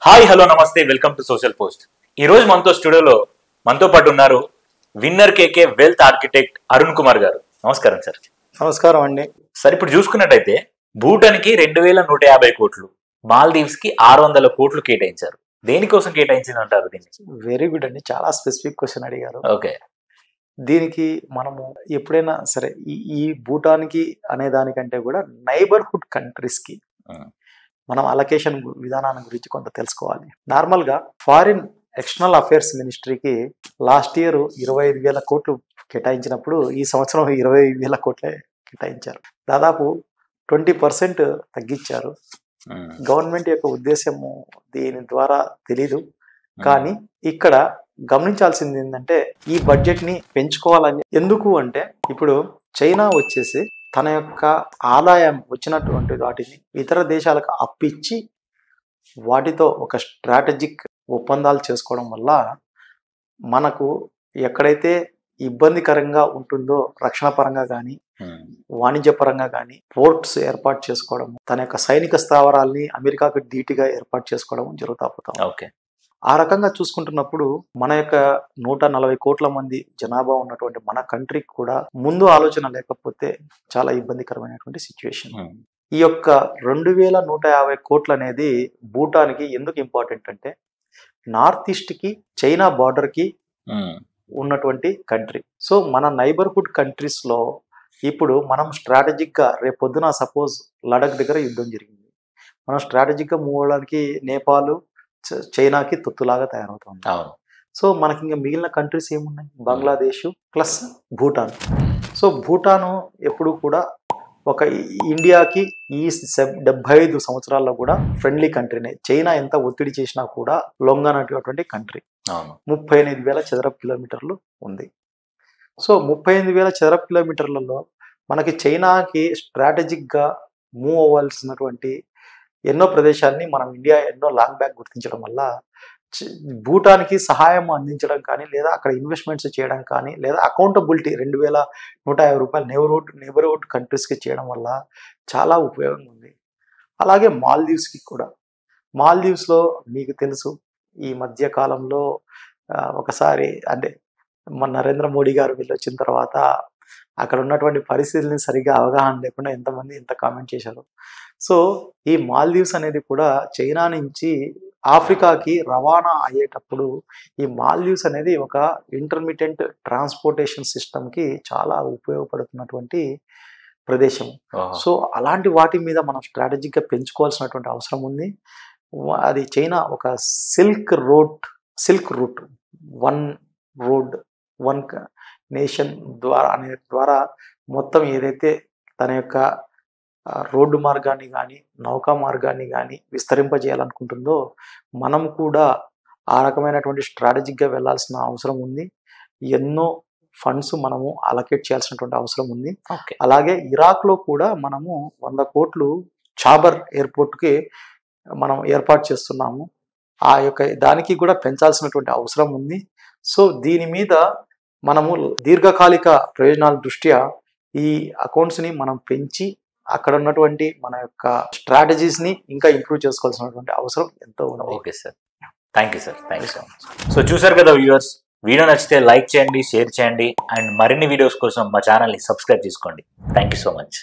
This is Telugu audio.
హాయ్ హలో నమస్తే వెల్కమ్ టు సోషల్ పోస్ట్. ఈ రోజు మనతో స్టూడియోలో మనతో పాటు ఉన్నారు విన్నర్ కేకే వెల్త్ ఆర్కిటెక్ట్ అరుణ్ కుమార్ గారు. నమస్కారం సార్. నమస్కారం అండి. సార్, ఇప్పుడు చూసుకున్నట్టయితే భూటాన్కి 2150 కోట్లు, మాల్దీవ్స్ కి 600 కోట్లు కేటాయించారు. దేనికోసం కేటాయించింది అంటారు దీన్ని? వెరీ గుడ్ అండి, చాలా స్పెసిఫిక్ క్వశ్చన్ అడిగారు. ఓకే, దీనికి మనము ఎప్పుడైనా సరే ఈ భూటాన్కి అనే దానికంటే కూడా నైబర్హుడ్ కంట్రీస్ కి మనం అలొకేషన్ విధానాన్ని గురించి కొంత తెలుసుకోవాలి. నార్మల్గా ఫారిన్ ఎక్స్టర్నల్ అఫేర్స్ మినిస్ట్రీకి లాస్ట్ ఇయర్ 25,000 కోట్లు కేటాయించినప్పుడు ఈ సంవత్సరం 20,000 కోట్లే కేటాయించారు. దాదాపు 20% తగ్గించారు. గవర్నమెంట్ యొక్క ఉద్దేశము దీని ద్వారా తెలీదు, కానీ ఇక్కడ గమనించాల్సింది ఏంటంటే ఈ బడ్జెట్ ని పెంచుకోవాలని. ఎందుకు అంటే ఇప్పుడు చైనా వచ్చేసి తన యొక్క ఆదాయం వచ్చినటువంటి వాటిని ఇతర దేశాలకు అప్పిచ్చి వాటితో ఒక స్ట్రాటజిక్ ఒప్పందాలు చేసుకోవడం వల్ల మనకు ఎక్కడైతే ఇబ్బందికరంగా ఉంటుందో రక్షణ పరంగా కానీ వాణిజ్యపరంగా కానీ పోర్ట్స్ ఏర్పాటు చేసుకోవడం, తన యొక్క సైనిక స్థావరాల్ని అమెరికాకు ధీటుగా ఏర్పాటు చేసుకోవడం జరుగుతూ పోతాం. ఓకే, ఆ రకంగా చూసుకుంటున్నప్పుడు మన యొక్క 140 కోట్ల మంది జనాభా ఉన్నటువంటి మన కంట్రీకి కూడా ముందు ఆలోచన లేకపోతే చాలా ఇబ్బందికరమైనటువంటి సిచ్యువేషన్. ఈ యొక్క 2150 కోట్లు అనేది భూటాన్కి ఎందుకు ఇంపార్టెంట్ అంటే నార్త్ ఈస్ట్ కి చైనా బార్డర్ కి ఉన్నటువంటి కంట్రీ. సో మన నైబర్హుడ్ కంట్రీస్ లో ఇప్పుడు మనం స్ట్రాటజిక్ గా రేపొద్దున సపోజ్ లడక్ దగ్గర యుద్ధం జరిగింది, మనం స్ట్రాటజిక్ గా మూవ్ అవడానికి నేపాల్ చైనాకి తొత్తులాగా తయారవుతుంది. సో మనకి ఇంకా మిగిలిన కంట్రీస్ ఏమున్నాయి? బంగ్లాదేశ్ ప్లస్ భూటాన్. సో భూటాను ఎప్పుడు కూడా ఒక ఇండియాకి ఈ 75 సంవత్సరాల్లో కూడా ఫ్రెండ్లీ కంట్రీనే. చైనా ఎంత ఒత్తిడి చేసినా కూడా లొంగనటువంటి కంట్రీ. 38,000 చదరపు కిలోమీటర్లు ఉంది. సో 38,000 చదరపు కిలోమీటర్లలో మనకి చైనాకి స్ట్రాటజిక్ గా మూవ్ అవ్వాల్సినటువంటి ఎన్నో ప్రదేశాలని మనం ఇండియా ఎన్నో లాంగ్ బ్యాక్ గుర్తించడం వల్ల భూటాన్కి సహాయం అందించడం కానీ, లేదా అక్కడ ఇన్వెస్ట్మెంట్స్ చేయడం కానీ, లేదా అకౌంటబిలిటీ 2,150 రూపాయలు నైబర్హుడ్ కంట్రీస్కి చేయడం వల్ల చాలా ఉపయోగం ఉంది. అలాగే మాల్దీవ్స్కి కూడా. మాల్దీవ్స్లో మీకు తెలుసు ఈ మధ్య కాలంలో ఒకసారి అంటే మన నరేంద్ర మోడీ గారు వెళ్ళొచ్చిన తర్వాత అక్కడ ఉన్నటువంటి పరిస్థితుల్ని సరిగా అవగాహన లేకుండా ఎంతమంది ఎంత కామెంట్ చేశారు. సో ఈ మాల్దీవ్స్ అనేది కూడా చైనా నుంచి ఆఫ్రికాకి రవాణా అయ్యేటప్పుడు ఈ మాల్దీవ్స్ అనేది ఒక ఇంటర్మీడియట్ ట్రాన్స్పోర్టేషన్ సిస్టమ్కి చాలా ఉపయోగపడుతున్నటువంటి ప్రదేశం. సో అలాంటి వాటి మీద మనం స్ట్రాటజిక్గా పెంచుకోవాల్సినటువంటి అవసరం ఉంది. అది చైనా ఒక silk route, one road one nation ద్వారా మొత్తం ఏదైతే తన యొక్క రోడ్డు మార్గాన్ని కానీ నౌకా మార్గాన్ని కానీ విస్తరింపజేయాలనుకుంటుందో మనం కూడా ఆ రకమైనటువంటి స్ట్రాటజిక్గా వెళ్ళాల్సిన అవసరం ఉంది. ఎన్నో ఫండ్స్ మనము అలొకేట్ చేయాల్సినటువంటి అవసరం ఉంది. అలాగే ఇరాక్లో కూడా మనము 100 కోట్లు చాబర్ ఎయిర్పోర్ట్కి మనం ఏర్పాటు చేస్తున్నాము. ఆ యొక్క దానికి కూడా పెంచాల్సినటువంటి అవసరం ఉంది. సో దీని మీద మనము దీర్ఘకాలిక ప్రయోజనాల దృష్ట్యా ఈ అకౌంట్స్ని మనం పెంచి అక్కడ ఉన్నటువంటి మన యొక్క స్ట్రాటజీస్ని ఇంకా ఇంప్రూవ్ చేసుకోవాల్సినటువంటి అవసరం ఎంతో ఉంది. Okay sir, thank you sir, thank you so much. So చూసారు కదా వ్యూవర్స్, వీడియో నచ్చితే లైక్ చేయండి, షేర్ చేయండి, అండ్ మరిన్ని వీడియోస్ కోసం మా ఛానల్ని సబ్స్క్రైబ్ చేసుకోండి. Thank you so much.